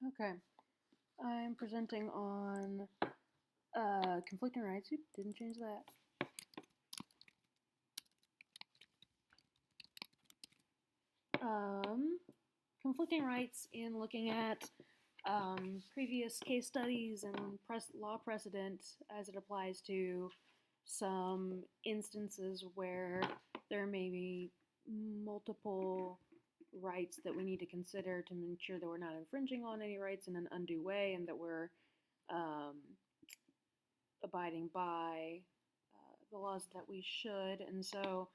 Okay, I'm presenting on conflicting rights. Oop, didn't change that. Um, Conflicting rights in looking at previous case studies and law precedent as it applies to some instances where there may be multiple rights that we need to consider to ensure that we're not infringing on any rights in an undue way and that we're um, abiding by the laws that we should. And so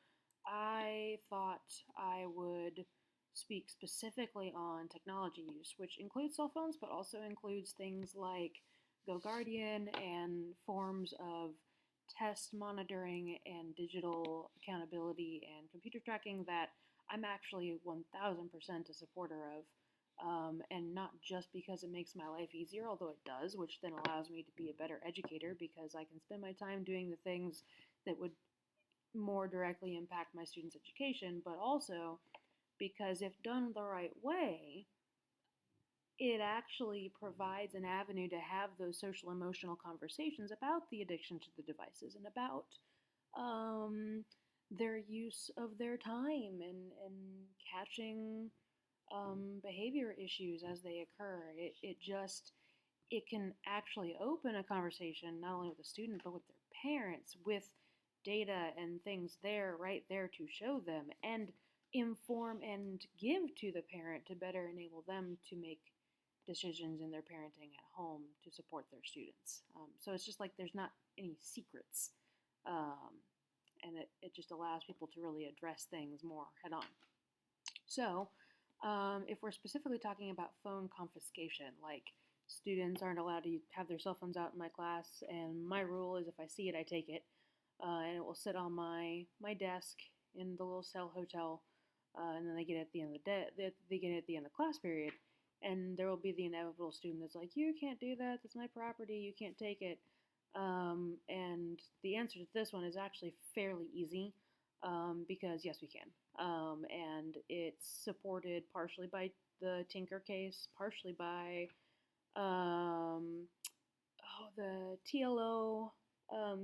I thought I would speak specifically on technology use, which includes cell phones, but also includes things like GoGuardian and forms of test monitoring and digital accountability and computer tracking that I'm actually 1000% a supporter of. And not just because it makes my life easier, although it does, which then allows me to be a better educator because I can spend my time doing the things that would more directly impact my students' education, but also because if done the right way, it actually provides an avenue to have those social emotional conversations about the addiction to the devices and about um, their use of their time and catching behavior issues as they occur. It can actually open a conversation not only with the student but with their parents with data and things there right there to show them and inform and give to the parent to better enable them to make decisions in their parenting at home to support their students. So it's just like there's not any secrets. Um, and it just allows people to really address things more head on. So, if we're specifically talking about phone confiscation, like students aren't allowed to have their cell phones out in my class, and my rule is if I see it, I take it, and it will sit on my desk in the little cell hotel, and then they get it at the end of the day. They get it at the end of the class period, and there will be the inevitable student that's like, "You can't do that. That's my property. You can't take it." And the answer to this one is actually fairly easy because yes, we can. And it's supported partially by the Tinker case, partially by the TLO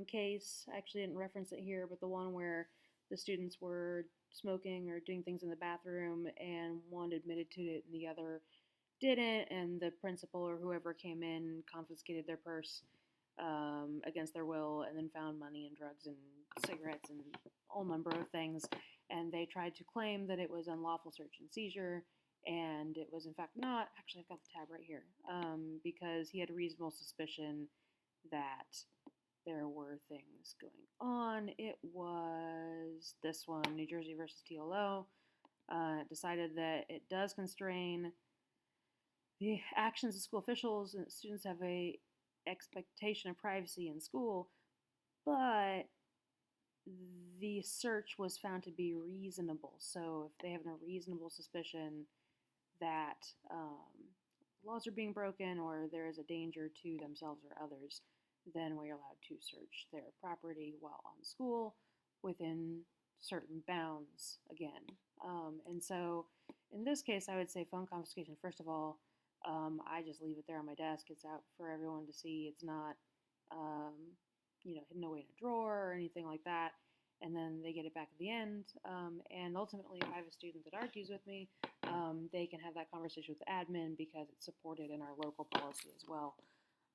case. I actually didn't reference it here, but the one where the students were smoking or doing things in the bathroom and one admitted to it and the other didn't, and the principal or whoever came in confiscated their purse against their will and then found money and drugs and cigarettes and all number of things. And they tried to claim that it was unlawful search and seizure, and it was in fact not. Actually, I've got the tab right here because he had a reasonable suspicion that there were things going on. It was this one, New Jersey versus TLO. Decided that it does constrain the actions of school officials and students have a expectation of privacy in school, but the search was found to be reasonable. So if they have a reasonable suspicion that laws are being broken or there is a danger to themselves or others, then we're allowed to search their property while on school within certain bounds again. And so in this case, I would say phone confiscation, first of all, I just leave it there on my desk. It's out for everyone to see. It's not, um, hidden away in a drawer or anything like that. And then they get it back at the end. And ultimately, if I have a student that argues with me, they can have that conversation with the admin because it's supported in our local policy as well.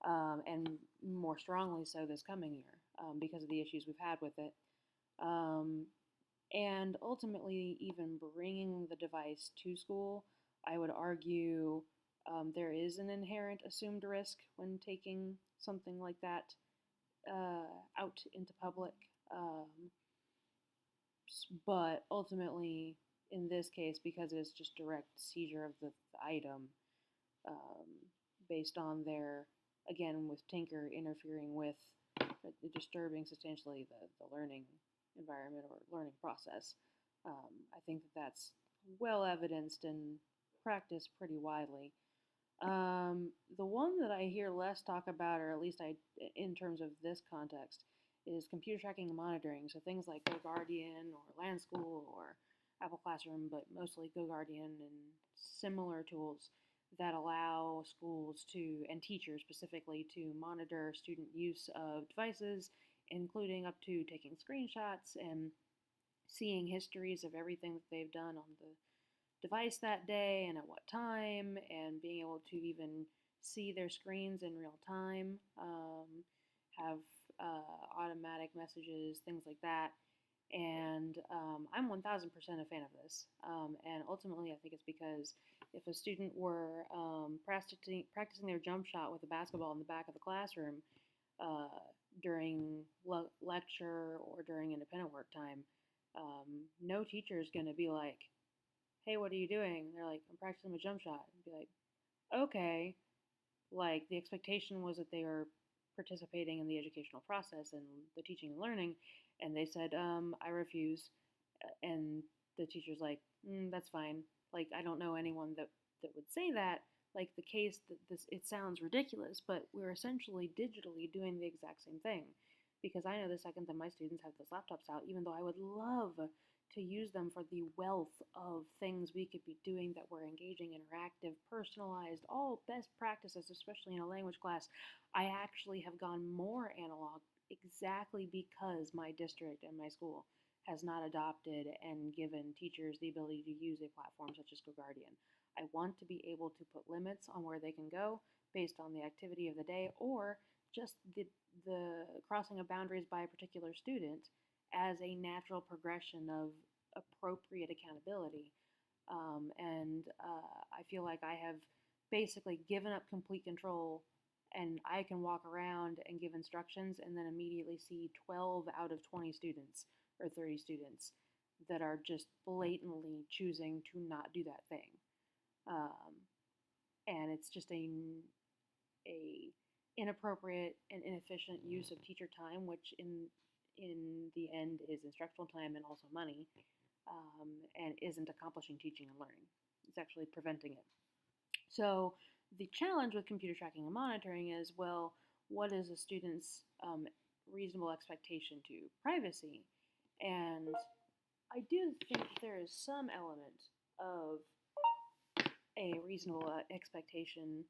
And more strongly so this coming year because of the issues we've had with it. And ultimately, even bringing the device to school, I would argue there is an inherent assumed risk when taking something like that out into public. But ultimately, in this case, because it's just direct seizure of the item um, based on their, again, with Tinker interfering with disturbing substantially the learning environment or learning process, I think that's well evidenced and practiced pretty widely. The one that I hear less talk about, or at least in terms of this context, is computer tracking and monitoring. So things like GoGuardian or Land School or Apple Classroom, but mostly GoGuardian and similar tools that allow schools to, and teachers specifically, to monitor student use of devices, including up to taking screenshots and seeing histories of everything that they've done on the device that day and at what time, and being able to even see their screens in real time, have automatic messages, things like that. And I'm 1000% a fan of this. And ultimately, I think it's because if a student were practicing their jump shot with a basketball in the back of the classroom uh, during lecture or during independent work time, no teacher is going to be like, hey, what are you doing? They're like, I'm practicing my jump shot. And be like, okay. Like, the expectation was that they were participating in the educational process and the teaching and learning, and they said, I refuse. And the teacher's like, that's fine. Like, I don't know anyone that would say that. Like, the case that it sounds ridiculous, but we're essentially digitally doing the exact same thing. Because I know the second that my students have those laptops out, even though I would love to use them for the wealth of things we could be doing that were engaging, interactive, personalized, all best practices, especially in a language class, I actually have gone more analog exactly because my district and my school has not adopted and given teachers the ability to use a platform such as GoGuardian. I want to be able to put limits on where they can go based on the activity of the day, or just the crossing of boundaries by a particular student as a natural progression of appropriate accountability. And I feel like I have basically given up complete control, and I can walk around and give instructions and then immediately see 12 out of 20 students or 30 students that are just blatantly choosing to not do that thing. Um, and it's just a inappropriate and inefficient use of teacher time, which in the end is instructional time and also money, and isn't accomplishing teaching and learning. It's actually preventing it. So the challenge with computer tracking and monitoring is, well, what is a student's reasonable expectation to privacy? And I do think there is some element of a reasonable expectation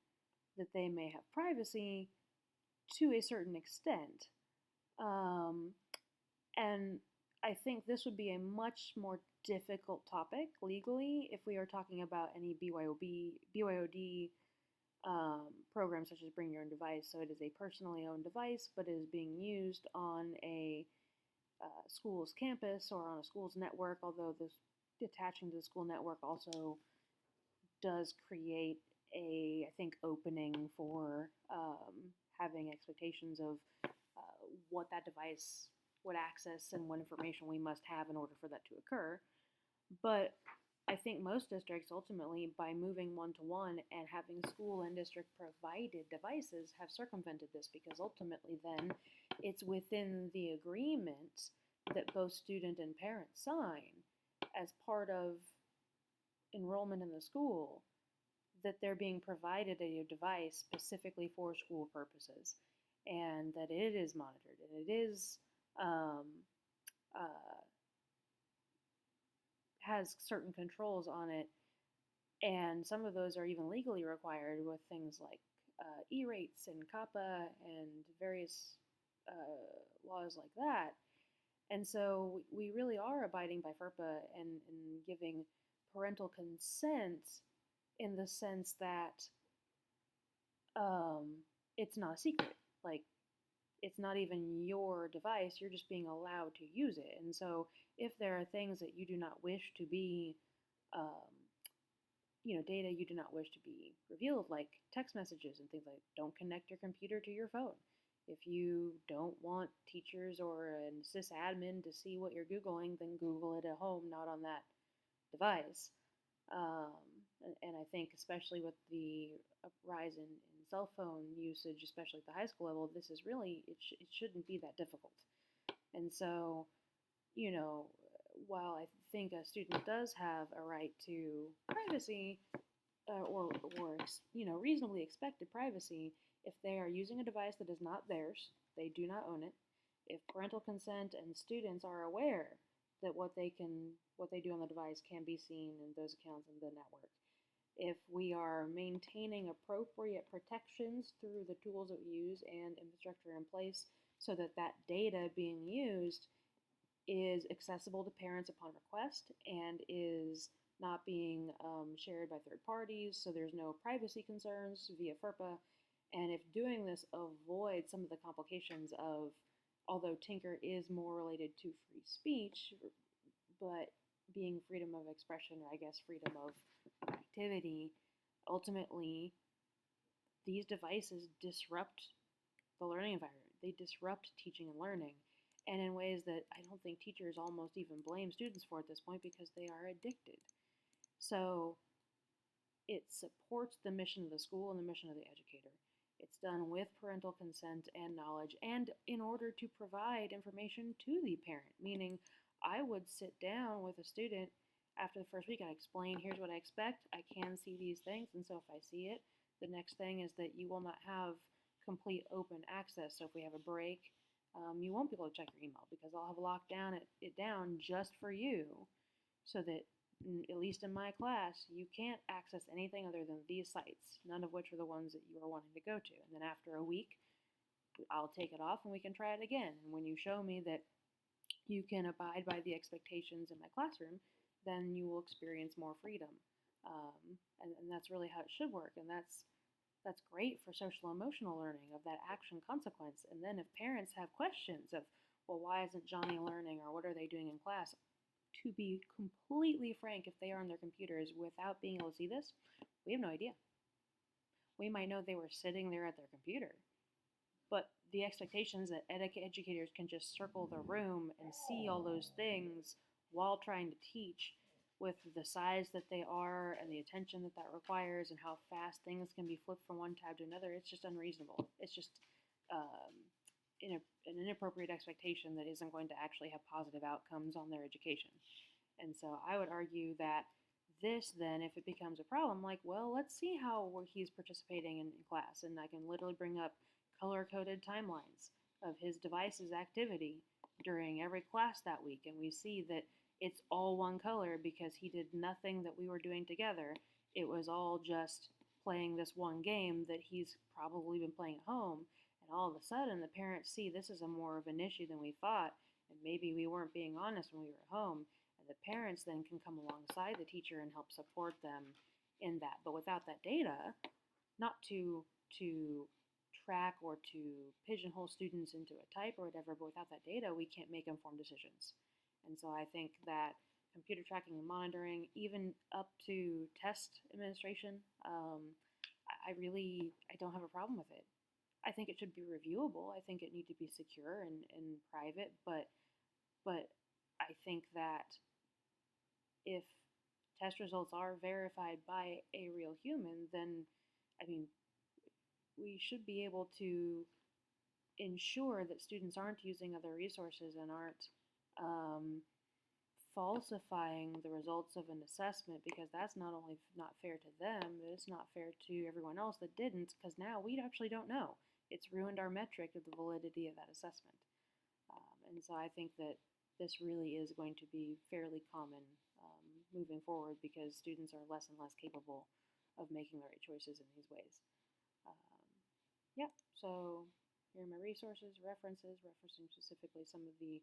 that they may have privacy to a certain extent. Um, and I think this would be a much more difficult topic legally if we are talking about any BYOD programs such as Bring Your Own Device. So it is a personally owned device, but it is being used on a school's campus or on a school's network, although this attaching to the school network also does create I think, opening for having expectations of what that device would access and what information we must have in order for that to occur. But I think most districts ultimately, by moving one-to-one and having school and district provided devices, have circumvented this, because ultimately then it's within the agreement that both student and parent sign as part of enrollment in the school that they're being provided a device specifically for school purposes, and that it is monitored and it is um, uh, has certain controls on it, and some of those are even legally required with things like E-rates and COPPA and various laws like that. And so we really are abiding by FERPA and giving parental consent in the sense that it's not a secret. Like, it's not even your device, you're just being allowed to use it. And so if there are things that you do not wish to be, um, data you do not wish to be revealed, like text messages and things like that, don't connect your computer to your phone. If you don't want teachers or an sysadmin to see what you're Googling, then Google it at home, not on that device. Um, and I think especially with the rise in cell phone usage, especially at the high school level, this is really, it shouldn't be that difficult. And so, you know, while I think a student does have a right to privacy, or reasonably expected privacy, if they are using a device that is not theirs, they do not own it. If parental consent and students are aware that what they do on the device can be seen in those accounts in the network, if we are maintaining appropriate protections through the tools that we use and infrastructure in place so that that data being used is accessible to parents upon request and is not being shared by third parties, so there's no privacy concerns via FERPA. And if doing this avoids some of the complications of, although Tinker is more related to free speech, but being freedom of expression, or I guess freedom of activity, ultimately these devices disrupt the learning environment. They disrupt teaching and learning, and in ways that I don't think teachers almost even blame students for at this point because they are addicted. So it supports the mission of the school and the mission of the educator. It's done with parental consent and knowledge, and in order to provide information to the parent, meaning I would sit down with a student after the first week and explain, here's what I expect, I can see these things, and so if I see it, the next thing is that you will not have complete open access. So if we have a break, you won't be able to check your email because I'll have locked it down just for you so that, at least in my class, you can't access anything other than these sites, none of which are the ones that you are wanting to go to. And then after a week, I'll take it off and we can try it again. And when you show me that you can abide by the expectations in my classroom, then you will experience more freedom. And that's really how it should work. And that's great for social emotional learning of that action consequence. And then if parents have questions of, well, why isn't Johnny learning, or what are they doing in class? To be completely frank, if they are on their computers without being able to see this, we have no idea. We might know they were sitting there at their computer, but the expectations that educators can just circle the room and see all those things while trying to teach, with the size that they are and the attention that that requires and how fast things can be flipped from one tab to another, it's just unreasonable. It's just an inappropriate expectation that isn't going to actually have positive outcomes on their education. And so I would argue that this then, if it becomes a problem, like, well, let's see how he's participating in class. And I can literally bring up color-coded timelines of his device's activity during every class that week. And we see that it's all one color because he did nothing that we were doing together. It was all just playing this one game that he's probably been playing at home. And all of a sudden, the parents see this is a more of an issue than we thought, and maybe we weren't being honest when we were at home. And the parents then can come alongside the teacher and help support them in that. But without that data, not to track or to pigeonhole students into a type or whatever, but without that data, we can't make informed decisions. And so I think that computer tracking and monitoring, even up to test administration, I don't have a problem with it. I think it should be reviewable. I think it need to be secure and private, but I think that if test results are verified by a real human, then, I mean, we should be able to ensure that students aren't using other resources and aren't falsifying the results of an assessment, because that's not only not fair to them, but it's not fair to everyone else that didn't, because now we actually don't know. It's ruined our metric of the validity of that assessment. And so I think that this really is going to be fairly common moving forward, because students are less and less capable of making the right choices in these ways. Yeah, so here are my resources, references, referencing specifically some of the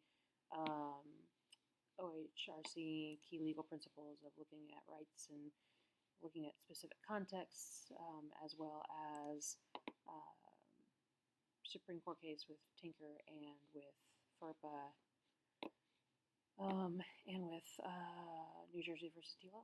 OHRC key legal principles of looking at rights and looking at specific contexts, as well as Supreme Court case with Tinker and with FERPA, and with New Jersey versus TLO.